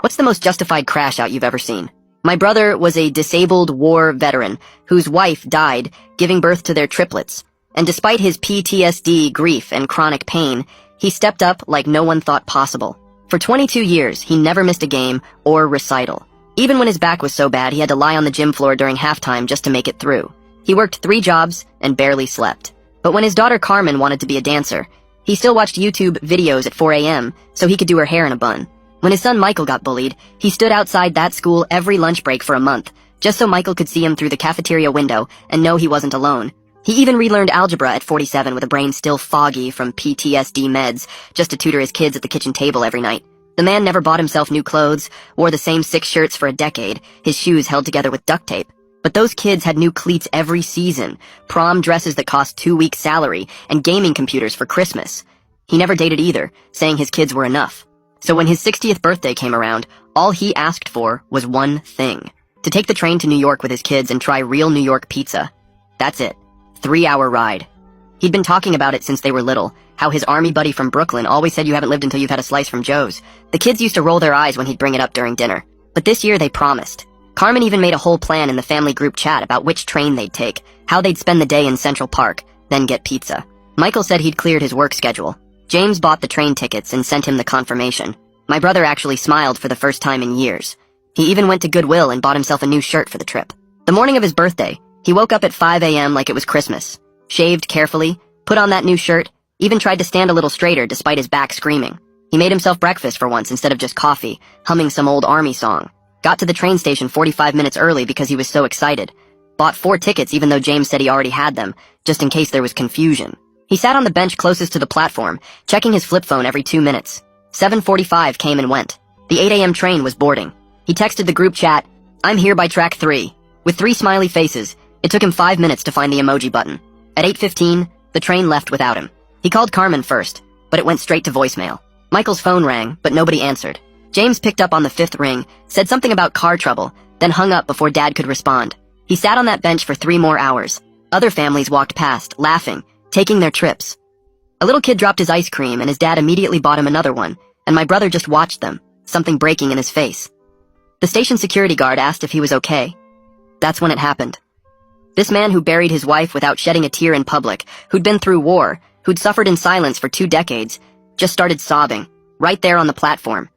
What's the most justified crash out you've ever seen? My brother was a disabled war veteran whose wife died giving birth to their triplets, and despite his PTSD, grief, and chronic pain, he stepped up like no one thought possible. For 22 years, he never missed a game or recital. Even when his back was so bad, he had to lie on the gym floor during halftime just to make it through. He worked 3 jobs and barely slept. But when his daughter Carmen wanted to be a dancer, he still watched YouTube videos at 4 a.m. so he could do her hair in a bun. When his son Michael got bullied, he stood outside that school every lunch break for a month, just so Michael could see him through the cafeteria window and know he wasn't alone. He even relearned algebra at 47 with a brain still foggy from PTSD meds, just to tutor his kids at the kitchen table every night. The man never bought himself new clothes, wore the same 6 shirts for a decade, his shoes held together with duct tape. But those kids had new cleats every season, prom dresses that cost 2 weeks' salary, and gaming computers for Christmas. He never dated either, saying his kids were enough. So when his 60th birthday came around, all he asked for was one thing: to take the train to New York with his kids and try real New York pizza. That's it. 3-hour ride. He'd been talking about it since they were little, how his army buddy from Brooklyn always said you haven't lived until you've had a slice from Joe's. The kids used to roll their eyes when he'd bring it up during dinner. But this year they promised. Carmen even made a whole plan in the family group chat about which train they'd take, how they'd spend the day in Central Park, then get pizza. Michael said he'd cleared his work schedule. James bought the train tickets and sent him the confirmation. My brother actually smiled for the first time in years. He even went to Goodwill and bought himself a new shirt for the trip. The morning of his birthday, he woke up at 5 a.m. like it was Christmas, shaved carefully, put on that new shirt, even tried to stand a little straighter despite his back screaming. He made himself breakfast for once instead of just coffee, humming some old army song. Got to the train station 45 minutes early because he was so excited. Bought 4 tickets even though James said he already had them, just in case there was confusion. He sat on the bench closest to the platform, checking his flip phone every 2 minutes. 7:45 came and went. The 8 a.m. train was boarding. He texted the group chat, "I'm here by track 3. With 3 smiley faces. It took him 5 minutes to find the emoji button. At 8:15, the train left without him. He called Carmen first, but it went straight to voicemail. Michael's phone rang, but nobody answered. James picked up on the 5th ring, said something about car trouble, then hung up before Dad could respond. He sat on that bench for 3 more hours. Other families walked past, laughing, taking their trips. A little kid dropped his ice cream, and his dad immediately bought him another one, and my brother just watched them, something breaking in his face. The station security guard asked if he was okay. That's when it happened. This man who buried his wife without shedding a tear in public, who'd been through war, who'd suffered in silence for 2 decades, just started sobbing, right there on the platform.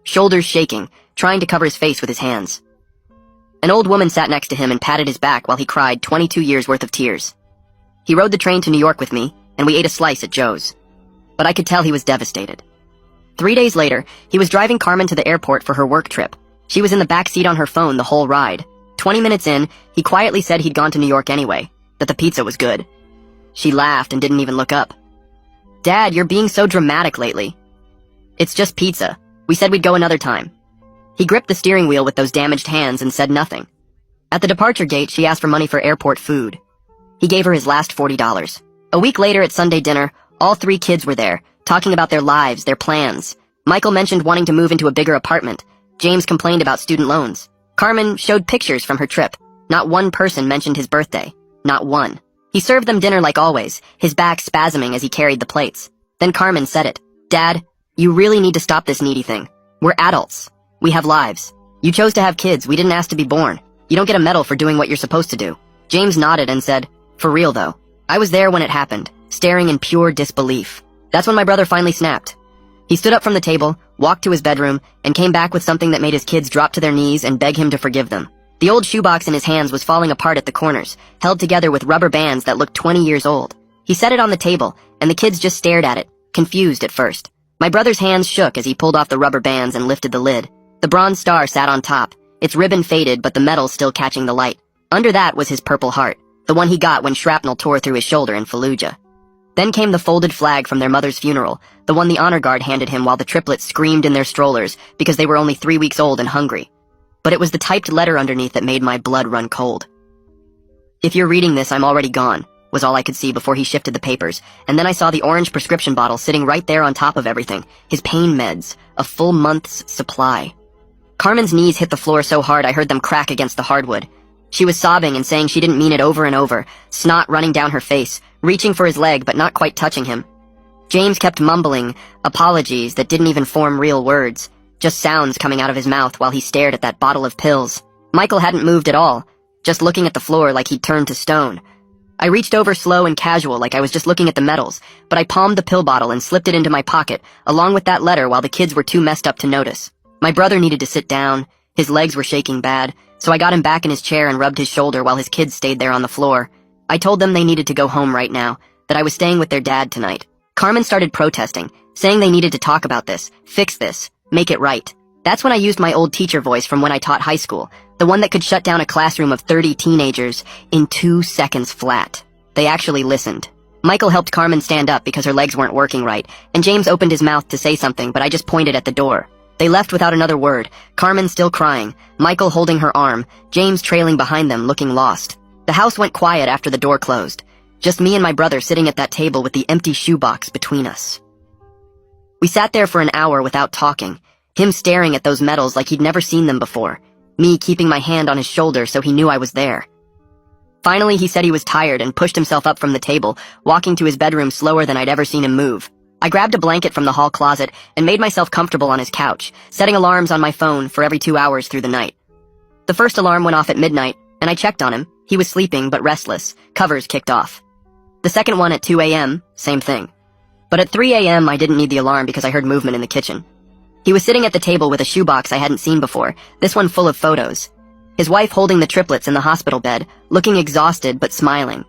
Shoulders shaking, trying to cover his face with his hands. An old woman sat next to him and patted his back while he cried 22 years worth of tears. He rode the train to New York with me, and we ate a slice at Joe's. But I could tell he was devastated. 3 days later, he was driving Carmen to the airport for her work trip. She was in the back seat on her phone the whole ride. 20 minutes in, he quietly said he'd gone to New York anyway, that the pizza was good. She laughed and didn't even look up. "Dad, you're being so dramatic lately." "It's just pizza. We said we'd go another time." He gripped the steering wheel with those damaged hands and said nothing. At the departure gate, she asked for money for airport food. He gave her his last $40. A week later at Sunday dinner, all 3 kids were there, talking about their lives, their plans. Michael mentioned wanting to move into a bigger apartment. James complained about student loans. Carmen showed pictures from her trip. Not one person mentioned his birthday. Not one. He served them dinner like always, his back spasming as he carried the plates. Then Carmen said it. "Dad, you really need to stop this needy thing. We're adults. We have lives. You chose to have kids. We didn't ask to be born. You don't get a medal for doing what you're supposed to do." James nodded and said, "For real though. I was there when it happened, staring in pure disbelief." That's when my brother finally snapped. He stood up from the table, walked to his bedroom, and came back with something that made his kids drop to their knees and beg him to forgive them. The old shoebox in his hands was falling apart at the corners, held together with rubber bands that looked 20 years old. He set it on the table, and the kids just stared at it, confused at first. My brother's hands shook as he pulled off the rubber bands and lifted the lid. The bronze star sat on top, its ribbon faded but the metal still catching the light. Under that was his purple heart, the one he got when shrapnel tore through his shoulder in Fallujah. Then came the folded flag from their mother's funeral, the one the honor guard handed him while the triplets screamed in their strollers because they were only 3 weeks old and hungry. But it was the typed letter underneath that made my blood run cold. "If you're reading this, I'm already gone," was all I could see before he shifted the papers, and then I saw the orange prescription bottle sitting right there on top of everything, his pain meds, a full month's supply. Carmen's knees hit the floor so hard I heard them crack against the hardwood. She was sobbing and saying she didn't mean it over and over, snot running down her face, reaching for his leg but not quite touching him. James kept mumbling apologies that didn't even form real words. just sounds coming out of his mouth while he stared at that bottle of pills. Michael hadn't moved at all, just looking at the floor like he'd turned to stone. I reached over slow and casual like I was just looking at the medals, but I palmed the pill bottle and slipped it into my pocket, along with that letter while the kids were too messed up to notice. My brother needed to sit down. His legs were shaking bad, so I got him back in his chair and rubbed his shoulder while his kids stayed there on the floor. I told them they needed to go home right now, that I was staying with their dad tonight. Carmen started protesting, saying they needed to talk about this, fix this, make it right. That's when I used my old teacher voice from when I taught high school, the one that could shut down a classroom of 30 teenagers in 2 seconds flat. They actually listened. Michael helped Carmen stand up because her legs weren't working right, and James opened his mouth to say something, but I just pointed at the door. They left without another word, Carmen still crying, Michael holding her arm, James trailing behind them looking lost. The house went quiet after the door closed. Just me and my brother sitting at that table with the empty shoebox between us. We sat there for an hour without talking, him staring at those medals like he'd never seen them before, me keeping my hand on his shoulder so he knew I was there. Finally, he said he was tired and pushed himself up from the table, walking to his bedroom slower than I'd ever seen him move. I grabbed a blanket from the hall closet and made myself comfortable on his couch, setting alarms on my phone for every 2 hours through the night. The first alarm went off at midnight, and I checked on him. He was sleeping but restless, covers kicked off. The second one at 2 a.m., same thing. But at 3 a.m. I didn't need the alarm because I heard movement in the kitchen. He was sitting at the table with a shoebox I hadn't seen before, this one full of photos. His wife holding the triplets in the hospital bed, looking exhausted but smiling.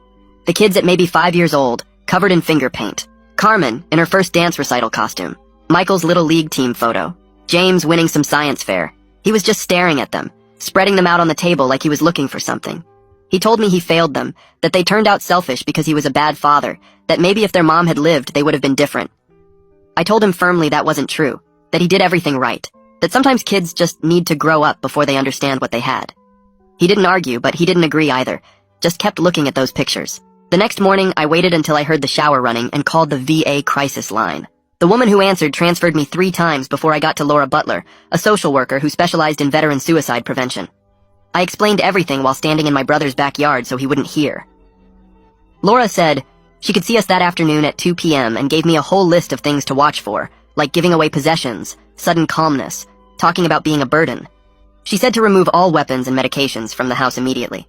The kids at maybe 5 years old, covered in finger paint. Carmen in her first dance recital costume. Michael's little league team photo. James winning some science fair. He was just staring at them, spreading them out on the table like he was looking for something. He told me he failed them, that they turned out selfish because he was a bad father, that maybe if their mom had lived, they would have been different. I told him firmly that wasn't true, that he did everything right, that sometimes kids just need to grow up before they understand what they had. He didn't argue, but he didn't agree either, just kept looking at those pictures. The next morning, I waited until I heard the shower running and called the VA crisis line. The woman who answered transferred me 3 times before I got to Laura Butler, a social worker who specialized in veteran suicide prevention. I explained everything while standing in my brother's backyard so he wouldn't hear. Laura said she could see us that afternoon at 2 p.m. and gave me a whole list of things to watch for, like giving away possessions, sudden calmness, talking about being a burden. She said to remove all weapons and medications from the house immediately.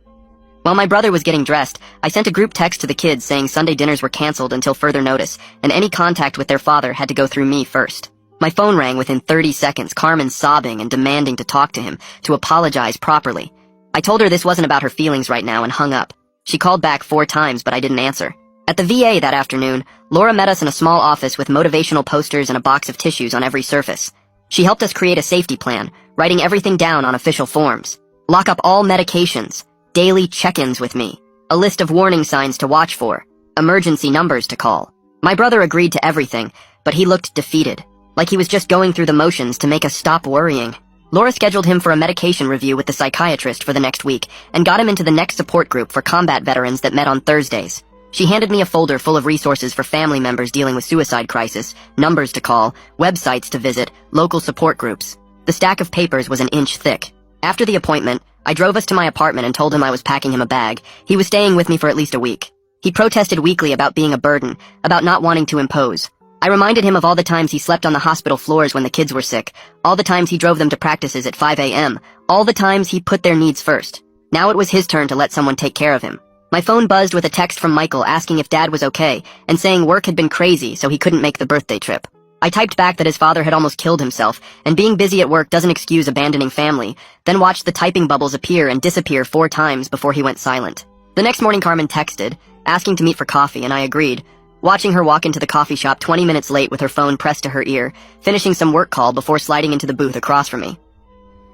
While my brother was getting dressed, I sent a group text to the kids saying Sunday dinners were canceled until further notice, and any contact with their father had to go through me first. My phone rang within 30 seconds, Carmen sobbing and demanding to talk to him, to apologize properly. I told her this wasn't about her feelings right now and hung up. She called back 4 times, but I didn't answer. At the VA that afternoon, Laura met us in a small office with motivational posters and a box of tissues on every surface. She helped us create a safety plan, writing everything down on official forms. Lock up all medications, daily check-ins with me, a list of warning signs to watch for, emergency numbers to call. My brother agreed to everything, but he looked defeated, like he was just going through the motions to make us stop worrying. Laura scheduled him for a medication review with the psychiatrist for the next week and got him into the next support group for combat veterans that met on Thursdays. She handed me a folder full of resources for family members dealing with suicide crisis, numbers to call, websites to visit, local support groups. The stack of papers was an inch thick. After the appointment, I drove us to my apartment and told him I was packing him a bag. He was staying with me for at least a week. He protested weekly about being a burden, about not wanting to impose. I reminded him of all the times he slept on the hospital floors when the kids were sick, all the times he drove them to practices at 5 a.m., all the times he put their needs first. Now it was his turn to let someone take care of him. My phone buzzed with a text from Michael asking if Dad was okay and saying work had been crazy so he couldn't make the birthday trip. I typed back that his father had almost killed himself, and being busy at work doesn't excuse abandoning family, then watched the typing bubbles appear and disappear 4 times before he went silent. The next morning Carmen texted, asking to meet for coffee, and I agreed, watching her walk into the coffee shop 20 minutes late with her phone pressed to her ear, finishing some work call before sliding into the booth across from me.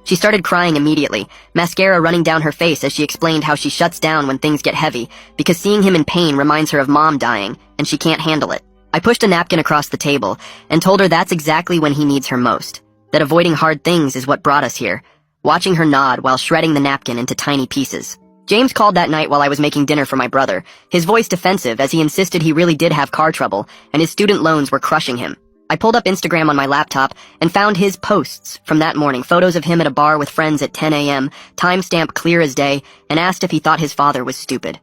She started crying immediately, mascara running down her face as she explained how she shuts down when things get heavy, because seeing him in pain reminds her of Mom dying, and she can't handle it. I pushed a napkin across the table and told her that's exactly when he needs her most, that avoiding hard things is what brought us here, watching her nod while shredding the napkin into tiny pieces. James called that night while I was making dinner for my brother, his voice defensive as he insisted he really did have car trouble and his student loans were crushing him. I pulled up Instagram on my laptop and found his posts from that morning, photos of him at a bar with friends at 10 a.m., timestamp clear as day, and asked if he thought his father was stupid.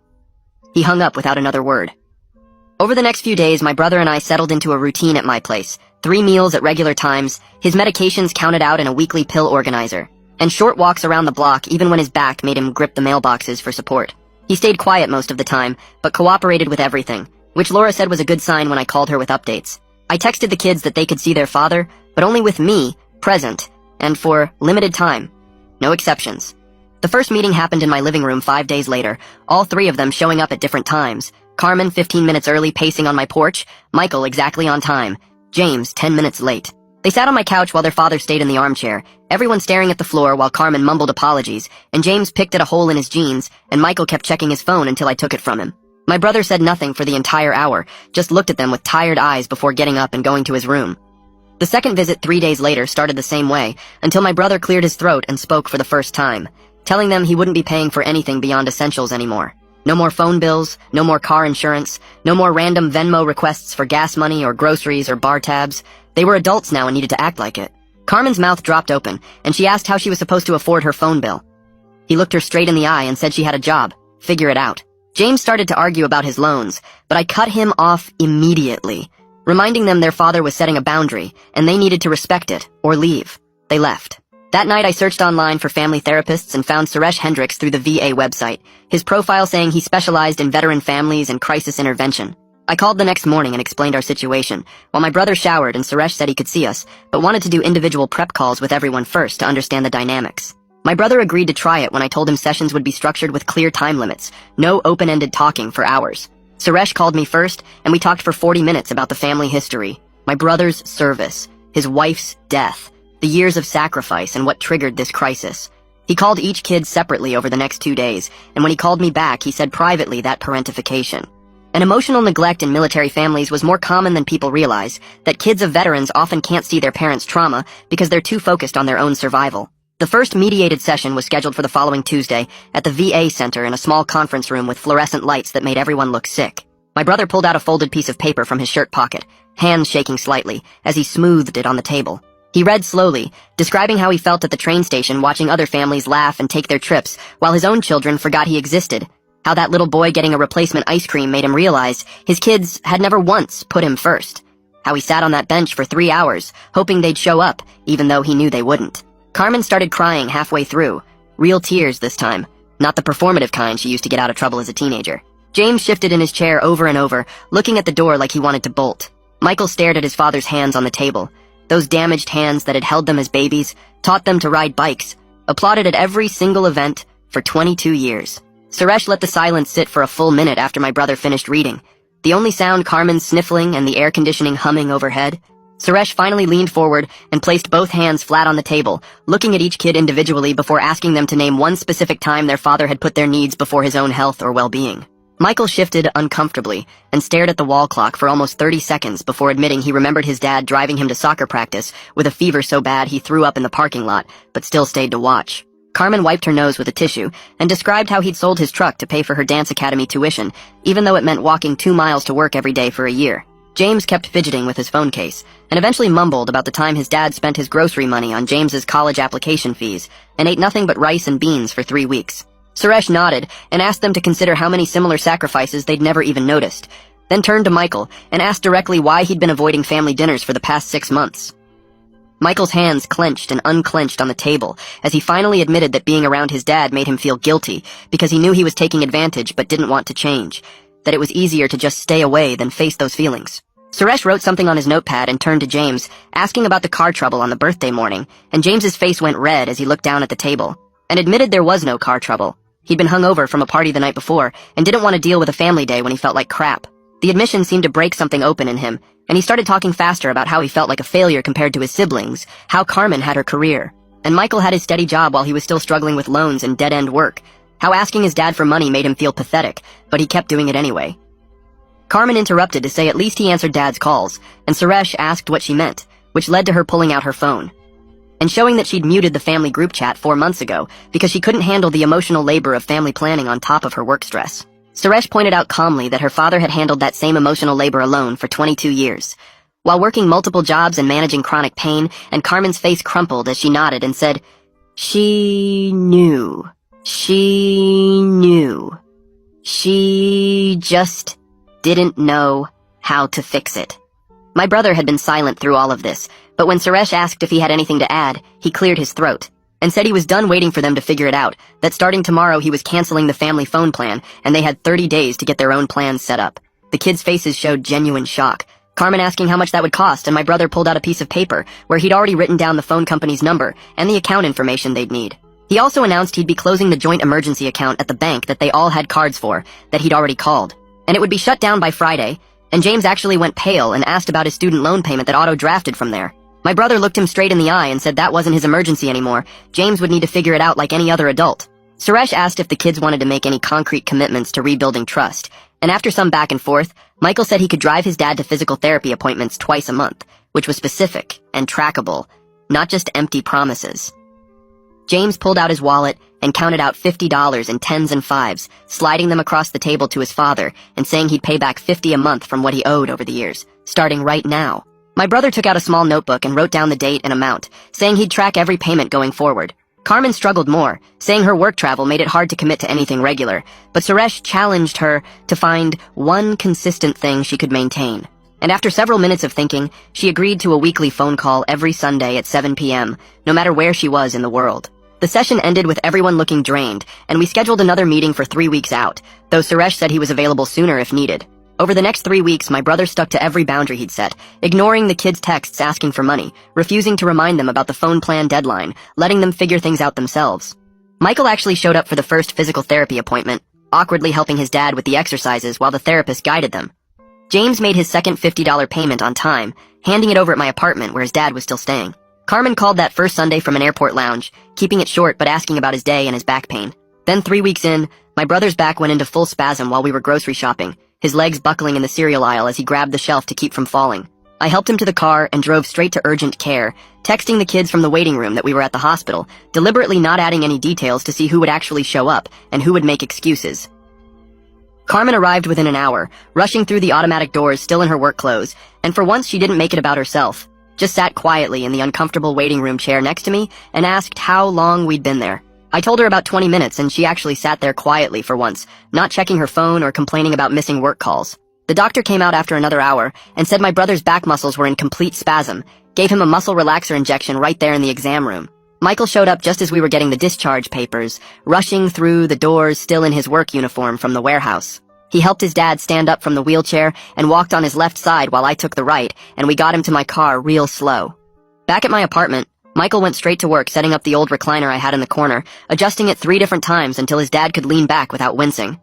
He hung up without another word. Over the next few days, my brother and I settled into a routine at my place, 3 meals at regular times, his medications counted out in a weekly pill organizer, and short walks around the block even when his back made him grip the mailboxes for support. He stayed quiet most of the time, but cooperated with everything, which Laura said was a good sign when I called her with updates. I texted the kids that they could see their father, but only with me, present, and for limited time. No exceptions. The first meeting happened in my living room 5 days later, all 3 of them showing up at different times. Carmen 15 minutes early pacing on my porch, Michael exactly on time, James 10 minutes late. They sat on my couch while their father stayed in the armchair, everyone staring at the floor while Carmen mumbled apologies, and James picked at a hole in his jeans, and Michael kept checking his phone until I took it from him. My brother said nothing for the entire hour, just looked at them with tired eyes before getting up and going to his room. The second visit 3 days later started the same way, until my brother cleared his throat and spoke for the first time, telling them he wouldn't be paying for anything beyond essentials anymore. No more phone bills, no more car insurance, no more random Venmo requests for gas money or groceries or bar tabs. They were adults now and needed to act like it. Carmen's mouth dropped open, and she asked how she was supposed to afford her phone bill. He looked her straight in the eye and said she had a job. Figure it out. James started to argue about his loans, but I cut him off immediately, reminding them their father was setting a boundary, and they needed to respect it, or leave. They left. That night I searched online for family therapists and found Suresh Hendricks through the VA website, his profile saying he specialized in veteran families and crisis intervention. I called the next morning and explained our situation, while my brother showered and Suresh said he could see us, but wanted to do individual prep calls with everyone first to understand the dynamics. My brother agreed to try it when I told him sessions would be structured with clear time limits, no open-ended talking for hours. Suresh called me first, and we talked for 40 minutes about the family history, my brother's service, his wife's death, the years of sacrifice, and what triggered this crisis. He called each kid separately over the next 2 days, and when he called me back, he said privately that parentification. And emotional neglect in military families was more common than people realize, that kids of veterans often can't see their parents' trauma because they're too focused on their own survival. The first mediated session was scheduled for the following Tuesday at the VA Center in a small conference room with fluorescent lights that made everyone look sick. My brother pulled out a folded piece of paper from his shirt pocket, hands shaking slightly, as he smoothed it on the table. He read slowly, describing how he felt at the train station watching other families laugh and take their trips, while his own children forgot he existed. How that little boy getting a replacement ice cream made him realize his kids had never once put him first. How he sat on that bench for 3 hours, hoping they'd show up, even though he knew they wouldn't. Carmen started crying halfway through. Real tears this time, not the performative kind she used to get out of trouble as a teenager. James shifted in his chair over and over, looking at the door like he wanted to bolt. Michael stared at his father's hands on the table. Those damaged hands that had held them as babies, taught them to ride bikes, applauded at every single event for 22 years. Suresh let the silence sit for a full minute after my brother finished reading. The only sound Carmen's sniffling and the air conditioning humming overhead. Suresh finally leaned forward and placed both hands flat on the table, looking at each kid individually before asking them to name one specific time their father had put their needs before his own health or well-being. Michael shifted uncomfortably and stared at the wall clock for almost 30 seconds before admitting he remembered his dad driving him to soccer practice with a fever so bad he threw up in the parking lot, but still stayed to watch. Carmen wiped her nose with a tissue and described how he'd sold his truck to pay for her dance academy tuition, even though it meant walking 2 miles to work every day for a year. James kept fidgeting with his phone case and eventually mumbled about the time his dad spent his grocery money on James's college application fees and ate nothing but rice and beans for 3 weeks. Suresh nodded and asked them to consider how many similar sacrifices they'd never even noticed, then turned to Michael and asked directly why he'd been avoiding family dinners for the past 6 months. Michael's hands clenched and unclenched on the table as he finally admitted that being around his dad made him feel guilty because he knew he was taking advantage but didn't want to change, that it was easier to just stay away than face those feelings. Suresh wrote something on his notepad and turned to James, asking about the car trouble on the birthday morning, and James's face went red as he looked down at the table, and admitted there was no car trouble. He'd been hungover from a party the night before and didn't want to deal with a family day when he felt like crap. The admission seemed to break something open in him, and he started talking faster about how he felt like a failure compared to his siblings, how Carmen had her career, and Michael had his steady job while he was still struggling with loans and dead-end work, how asking his dad for money made him feel pathetic, but he kept doing it anyway. Carmen interrupted to say at least he answered Dad's calls, and Suresh asked what she meant, which led to her pulling out her phone and showing that she'd muted the family group chat 4 months ago because she couldn't handle the emotional labor of family planning on top of her work stress. Suresh pointed out calmly that her father had handled that same emotional labor alone for 22 years. While working multiple jobs and managing chronic pain, and Carmen's face crumpled as she nodded and said, "She knew. She knew. She just didn't know how to fix it." My brother had been silent through all of this, but when Suresh asked if he had anything to add, he cleared his throat and said he was done waiting for them to figure it out, that starting tomorrow he was canceling the family phone plan and they had 30 days to get their own plans set up. The kids' faces showed genuine shock. Carmen asking how much that would cost, and my brother pulled out a piece of paper where he'd already written down the phone company's number and the account information they'd need. He also announced he'd be closing the joint emergency account at the bank that they all had cards for, that he'd already called. And it would be shut down by Friday, and James actually went pale and asked about his student loan payment that auto-drafted from there. My brother looked him straight in the eye and said that wasn't his emergency anymore. James would need to figure it out like any other adult. Suresh asked if the kids wanted to make any concrete commitments to rebuilding trust, and after some back and forth, Michael said he could drive his dad to physical therapy appointments twice a month, which was specific and trackable, not just empty promises. James pulled out his wallet and counted out $50 in tens and fives, sliding them across the table to his father and saying he'd pay back $50 a month from what he owed over the years, starting right now. My brother took out a small notebook and wrote down the date and amount, saying he'd track every payment going forward. Carmen struggled more, saying her work travel made it hard to commit to anything regular, but Suresh challenged her to find one consistent thing she could maintain. And after several minutes of thinking, she agreed to a weekly phone call every Sunday at 7 p.m., no matter where she was in the world. The session ended with everyone looking drained, and we scheduled another meeting for 3 weeks out, though Suresh said he was available sooner if needed. Over the next 3 weeks, my brother stuck to every boundary he'd set, ignoring the kids' texts asking for money, refusing to remind them about the phone plan deadline, letting them figure things out themselves. Michael actually showed up for the first physical therapy appointment, awkwardly helping his dad with the exercises while the therapist guided them. James made his second $50 payment on time, handing it over at my apartment where his dad was still staying. Carmen called that first Sunday from an airport lounge, keeping it short but asking about his day and his back pain. Then 3 weeks in, my brother's back went into full spasm while we were grocery shopping, his legs buckling in the cereal aisle as he grabbed the shelf to keep from falling. I helped him to the car and drove straight to urgent care, texting the kids from the waiting room that we were at the hospital, deliberately not adding any details to see who would actually show up and who would make excuses. Carmen arrived within an hour, rushing through the automatic doors still in her work clothes, and for once she didn't make it about herself. Just sat quietly in the uncomfortable waiting room chair next to me and asked how long we'd been there. I told her about 20 minutes and she actually sat there quietly for once, not checking her phone or complaining about missing work calls. The doctor came out after another hour and said my brother's back muscles were in complete spasm, gave him a muscle relaxer injection right there in the exam room. Michael showed up just as we were getting the discharge papers, rushing through the doors still in his work uniform from the warehouse. He helped his dad stand up from the wheelchair and walked on his left side while I took the right, and we got him to my car real slow. Back at my apartment, Michael went straight to work setting up the old recliner I had in the corner, adjusting it 3 different times until his dad could lean back without wincing.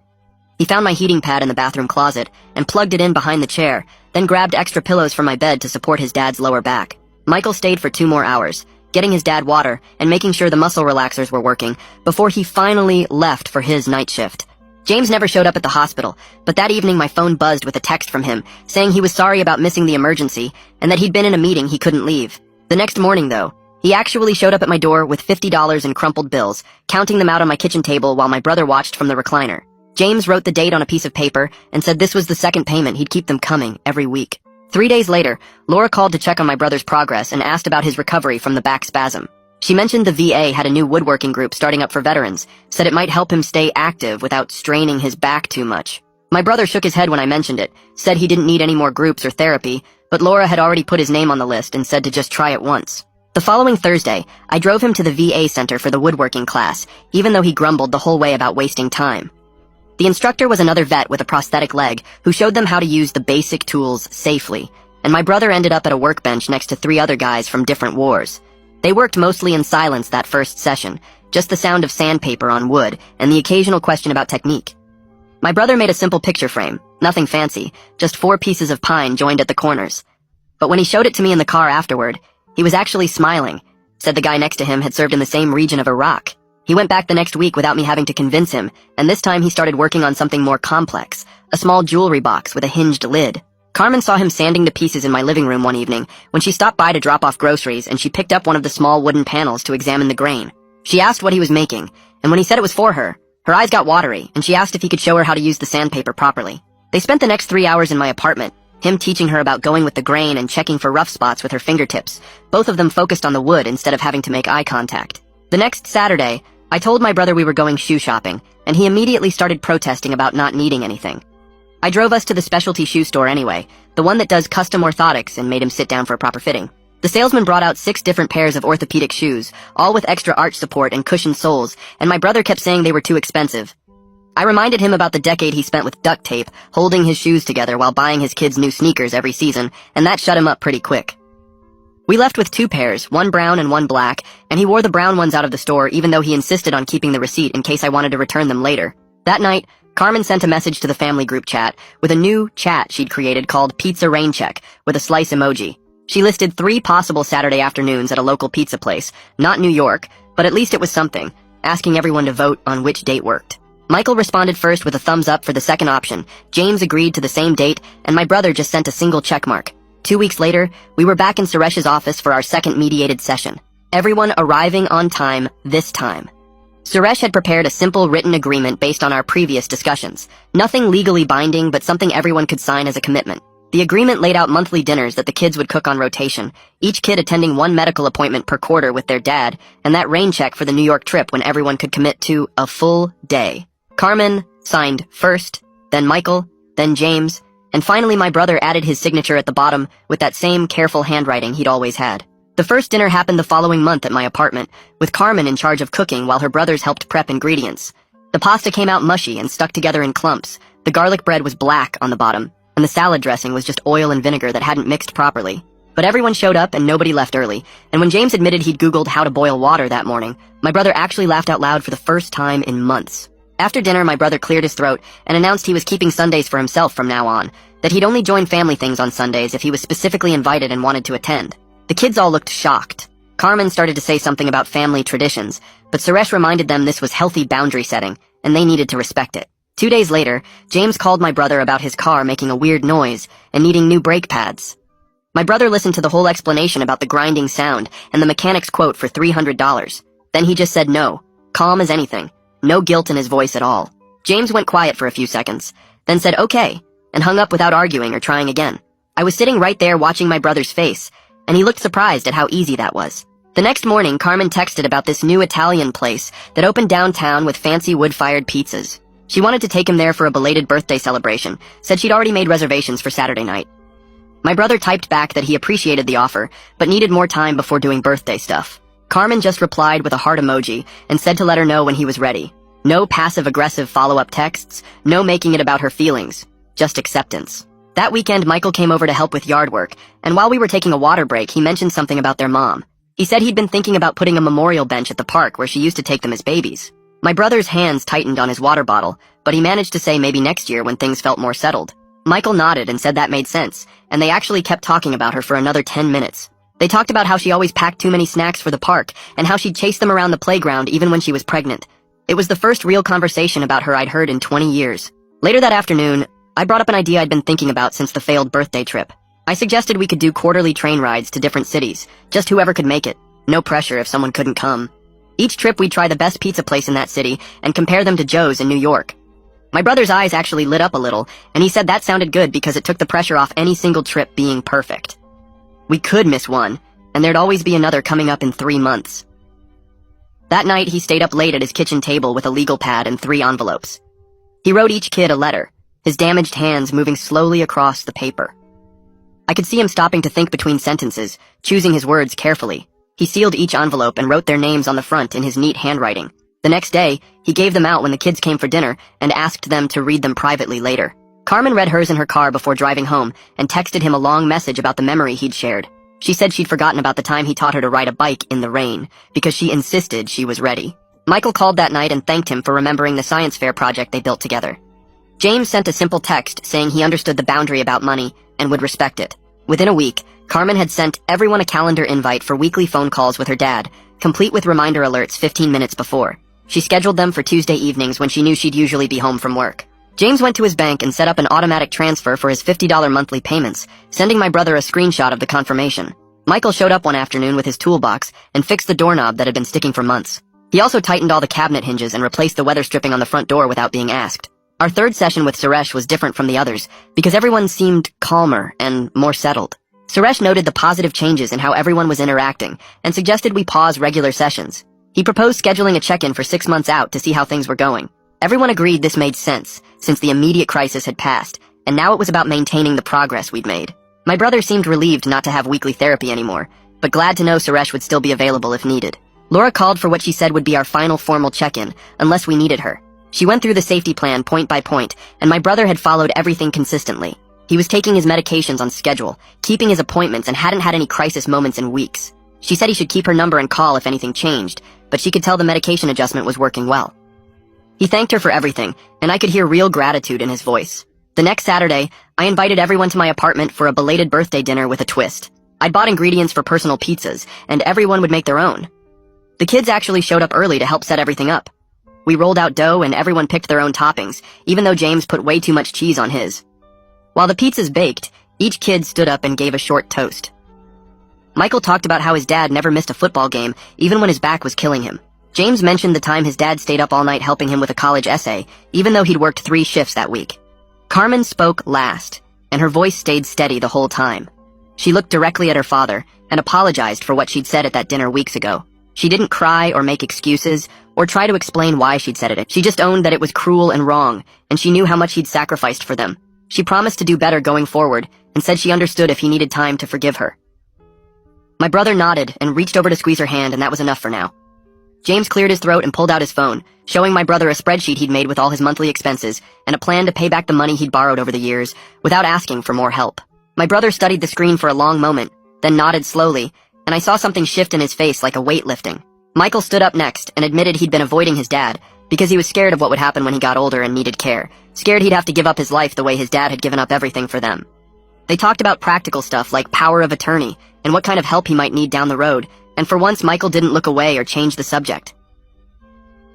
He found my heating pad in the bathroom closet and plugged it in behind the chair, then grabbed extra pillows from my bed to support his dad's lower back. Michael stayed for 2 more hours, getting his dad water and making sure the muscle relaxers were working before he finally left for his night shift. James never showed up at the hospital, but that evening my phone buzzed with a text from him, saying he was sorry about missing the emergency and that he'd been in a meeting he couldn't leave. The next morning, though, he actually showed up at my door with $50 in crumpled bills, counting them out on my kitchen table while my brother watched from the recliner. James wrote the date on a piece of paper and said this was the second payment, he'd keep them coming every week. 3 days later, Laura called to check on my brother's progress and asked about his recovery from the back spasm. She mentioned the VA had a new woodworking group starting up for veterans, said it might help him stay active without straining his back too much. My brother shook his head when I mentioned it, said he didn't need any more groups or therapy, but Laura had already put his name on the list and said to just try it once. The following Thursday, I drove him to the VA center for the woodworking class, even though he grumbled the whole way about wasting time. The instructor was another vet with a prosthetic leg who showed them how to use the basic tools safely, and my brother ended up at a workbench next to 3 other guys from different wars. They worked mostly in silence that first session, just the sound of sandpaper on wood and the occasional question about technique. My brother made a simple picture frame, nothing fancy, just 4 pieces of pine joined at the corners. But when he showed it to me in the car afterward, he was actually smiling, said the guy next to him had served in the same region of Iraq. He went back the next week without me having to convince him, and this time he started working on something more complex, a small jewelry box with a hinged lid. Carmen saw him sanding to pieces in my living room one evening when she stopped by to drop off groceries, and she picked up one of the small wooden panels to examine the grain. She asked what he was making, and when he said it was for her, her eyes got watery, and she asked if he could show her how to use the sandpaper properly. They spent the next 3 hours in my apartment, him teaching her about going with the grain and checking for rough spots with her fingertips, both of them focused on the wood instead of having to make eye contact. The next Saturday, I told my brother we were going shoe shopping, and he immediately started protesting about not needing anything. I drove us to the specialty shoe store anyway, the one that does custom orthotics, and made him sit down for a proper fitting. The salesman brought out 6 different pairs of orthopedic shoes, all with extra arch support and cushioned soles, and my brother kept saying they were too expensive. I reminded him about the decade he spent with duct tape, holding his shoes together while buying his kids new sneakers every season, and that shut him up pretty quick. We left with 2 pairs, one brown and one black, and he wore the brown ones out of the store even though he insisted on keeping the receipt in case I wanted to return them later. That night, Carmen sent a message to the family group chat with a new chat she'd created called Pizza Rain Check with a slice emoji. She listed 3 possible Saturday afternoons at a local pizza place, not New York, but at least it was something, asking everyone to vote on which date worked. Michael responded first with a thumbs up for the second option, James agreed to the same date, and my brother just sent a single check mark. 2 weeks later, we were back in Suresh's office for our second mediated session. Everyone arriving on time this time. Suresh had prepared a simple written agreement based on our previous discussions. Nothing legally binding, but something everyone could sign as a commitment. The agreement laid out monthly dinners that the kids would cook on rotation, each kid attending 1 medical appointment per quarter with their dad, and that rain check for the New York trip when everyone could commit to a full day. Carmen signed first, then Michael, then James, and finally my brother added his signature at the bottom with that same careful handwriting he'd always had. The first dinner happened the following month at my apartment, with Carmen in charge of cooking while her brothers helped prep ingredients. The pasta came out mushy and stuck together in clumps, the garlic bread was black on the bottom, and the salad dressing was just oil and vinegar that hadn't mixed properly. But everyone showed up and nobody left early, and when James admitted he'd Googled how to boil water that morning, my brother actually laughed out loud for the first time in months. After dinner, my brother cleared his throat and announced he was keeping Sundays for himself from now on, that he'd only join family things on Sundays if he was specifically invited and wanted to attend. The kids all looked shocked. Carmen started to say something about family traditions, but Suresh reminded them this was healthy boundary setting, and they needed to respect it. 2 days later, James called my brother about his car making a weird noise and needing new brake pads. My brother listened to the whole explanation about the grinding sound and the mechanic's quote for $300. Then he just said no, calm as anything, no guilt in his voice at all. James went quiet for a few seconds, then said okay, and hung up without arguing or trying again. I was sitting right there watching my brother's face, and he looked surprised at how easy that was. The next morning, Carmen texted about this new Italian place that opened downtown with fancy wood-fired pizzas. She wanted to take him there for a belated birthday celebration, said she'd already made reservations for Saturday night. My brother typed back that he appreciated the offer, but needed more time before doing birthday stuff. Carmen just replied with a heart emoji and said to let her know when he was ready. No passive-aggressive follow-up texts, no making it about her feelings, just acceptance. That weekend, Michael came over to help with yard work, and while we were taking a water break, he mentioned something about their mom. He said he'd been thinking about putting a memorial bench at the park where she used to take them as babies. My brother's hands tightened on his water bottle, but he managed to say maybe next year when things felt more settled. Michael nodded and said that made sense, and they actually kept talking about her for another 10 minutes. They talked about how she always packed too many snacks for the park, and how she'd chase them around the playground even when she was pregnant. It was the first real conversation about her I'd heard in 20 years. Later that afternoon, I brought up an idea I'd been thinking about since the failed birthday trip. I suggested we could do quarterly train rides to different cities, just whoever could make it. No pressure if someone couldn't come. Each trip we'd try the best pizza place in that city and compare them to Joe's in New York. My brother's eyes actually lit up a little, and he said that sounded good because it took the pressure off any single trip being perfect. We could miss one, and there'd always be another coming up in 3 months. That night, he stayed up late at his kitchen table with a legal pad and 3 envelopes. He wrote each kid a letter, his damaged hands moving slowly across the paper. I could see him stopping to think between sentences, choosing his words carefully. He sealed each envelope and wrote their names on the front in his neat handwriting. The next day, he gave them out when the kids came for dinner and asked them to read them privately later. Carmen read hers in her car before driving home and texted him a long message about the memory he'd shared. She said she'd forgotten about the time he taught her to ride a bike in the rain, because she insisted she was ready. Michael called that night and thanked him for remembering the science fair project they built together. James sent a simple text saying he understood the boundary about money and would respect it. Within a week, Carmen had sent everyone a calendar invite for weekly phone calls with her dad, complete with reminder alerts 15 minutes before. She scheduled them for Tuesday evenings when she knew she'd usually be home from work. James went to his bank and set up an automatic transfer for his $50 monthly payments, sending my brother a screenshot of the confirmation. Michael showed up one afternoon with his toolbox and fixed the doorknob that had been sticking for months. He also tightened all the cabinet hinges and replaced the weather stripping on the front door without being asked. Our third session with Suresh was different from the others because everyone seemed calmer and more settled. Suresh noted the positive changes in how everyone was interacting and suggested we pause regular sessions. He proposed scheduling a check-in for 6 months out to see how things were going. Everyone agreed this made sense, since the immediate crisis had passed, and now it was about maintaining the progress we'd made. My brother seemed relieved not to have weekly therapy anymore, but glad to know Suresh would still be available if needed. Laura called for what she said would be our final formal check-in, unless we needed her. She went through the safety plan point by point, and my brother had followed everything consistently. He was taking his medications on schedule, keeping his appointments, and hadn't had any crisis moments in weeks. She said he should keep her number and call if anything changed, but she could tell the medication adjustment was working well. He thanked her for everything, and I could hear real gratitude in his voice. The next Saturday, I invited everyone to my apartment for a belated birthday dinner with a twist. I'd bought ingredients for personal pizzas, and everyone would make their own. The kids actually showed up early to help set everything up. We rolled out dough and everyone picked their own toppings, even though James put way too much cheese on his. While the pizzas baked, each kid stood up and gave a short toast. Michael talked about how his dad never missed a football game, even when his back was killing him. James mentioned the time his dad stayed up all night helping him with a college essay, even though he'd worked 3 shifts that week. Carmen spoke last, and her voice stayed steady the whole time. She looked directly at her father and apologized for what she'd said at that dinner weeks ago. She didn't cry or make excuses or try to explain why she'd said it. She just owned that it was cruel and wrong, and she knew how much he'd sacrificed for them. She promised to do better going forward and said she understood if he needed time to forgive her. My brother nodded and reached over to squeeze her hand, and that was enough for now. James cleared his throat and pulled out his phone, showing my brother a spreadsheet he'd made with all his monthly expenses and a plan to pay back the money he'd borrowed over the years without asking for more help. My brother studied the screen for a long moment, then nodded slowly, and I saw something shift in his face like a weight lifting. Michael stood up next and admitted he'd been avoiding his dad because he was scared of what would happen when he got older and needed care, scared he'd have to give up his life the way his dad had given up everything for them. They talked about practical stuff like power of attorney and what kind of help he might need down the road, and for once Michael didn't look away or change the subject.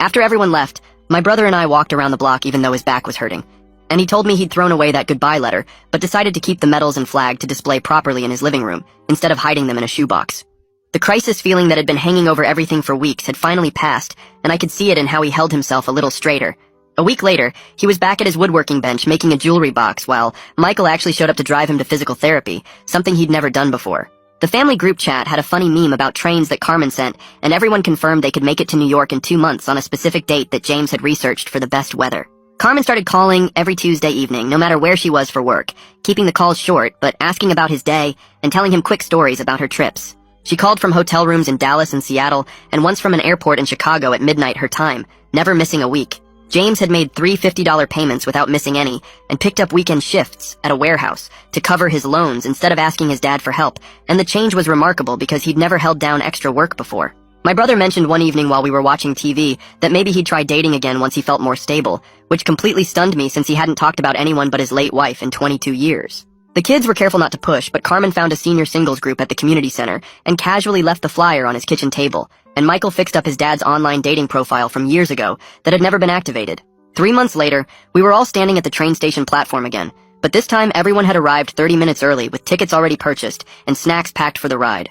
After everyone left, my brother and I walked around the block even though his back was hurting, and he told me he'd thrown away that goodbye letter, but decided to keep the medals and flag to display properly in his living room, instead of hiding them in a shoebox. The crisis feeling that had been hanging over everything for weeks had finally passed, and I could see it in how he held himself a little straighter. A week later, he was back at his woodworking bench making a jewelry box while Michael actually showed up to drive him to physical therapy, something he'd never done before. The family group chat had a funny meme about trains that Carmen sent, and everyone confirmed they could make it to New York in 2 months on a specific date that James had researched for the best weather. Carmen started calling every Tuesday evening, no matter where she was for work, keeping the calls short, but asking about his day and telling him quick stories about her trips. She called from hotel rooms in Dallas and Seattle, and once from an airport in Chicago at midnight her time, never missing a week. James had made 3 $50 payments without missing any, and picked up weekend shifts at a warehouse to cover his loans instead of asking his dad for help, and the change was remarkable because he'd never held down extra work before. My brother mentioned one evening while we were watching TV that maybe he'd try dating again once he felt more stable, which completely stunned me since he hadn't talked about anyone but his late wife in 22 years. The kids were careful not to push, but Carmen found a senior singles group at the community center and casually left the flyer on his kitchen table, and Michael fixed up his dad's online dating profile from years ago that had never been activated. 3 months later, we were all standing at the train station platform again, but this time everyone had arrived 30 minutes early with tickets already purchased and snacks packed for the ride.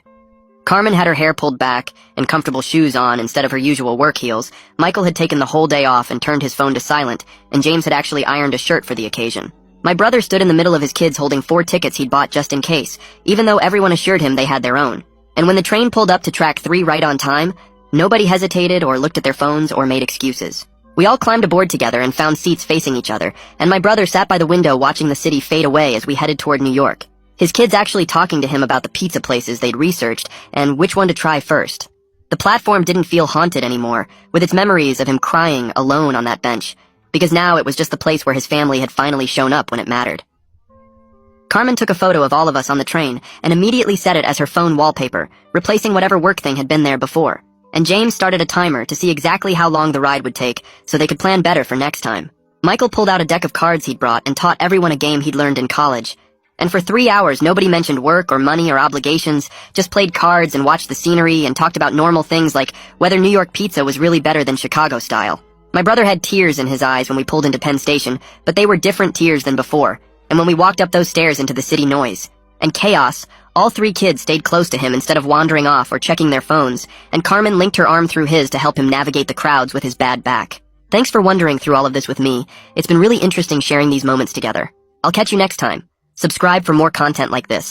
Carmen had her hair pulled back and comfortable shoes on instead of her usual work heels. Michael had taken the whole day off and turned his phone to silent, and James had actually ironed a shirt for the occasion. My brother stood in the middle of his kids holding 4 tickets he'd bought just in case, even though everyone assured him they had their own. And when the train pulled up to track 3 right on time, nobody hesitated or looked at their phones or made excuses. We all climbed aboard together and found seats facing each other, and my brother sat by the window watching the city fade away as we headed toward New York. His kids actually talking to him about the pizza places they'd researched and which one to try first. The platform didn't feel haunted anymore, with its memories of him crying alone on that bench, because now it was just the place where his family had finally shown up when it mattered. Carmen took a photo of all of us on the train and immediately set it as her phone wallpaper, replacing whatever work thing had been there before. And James started a timer to see exactly how long the ride would take so they could plan better for next time. Michael pulled out a deck of cards he'd brought and taught everyone a game he'd learned in college. And for 3 hours, nobody mentioned work or money or obligations, just played cards and watched the scenery and talked about normal things like whether New York pizza was really better than Chicago style. My brother had tears in his eyes when we pulled into Penn Station, but they were different tears than before, and when we walked up those stairs into the city noise. And chaos, all 3 kids stayed close to him instead of wandering off or checking their phones, and Carmen linked her arm through his to help him navigate the crowds with his bad back. Thanks for wandering through all of this with me. It's been really interesting sharing these moments together. I'll catch you next time. Subscribe for more content like this.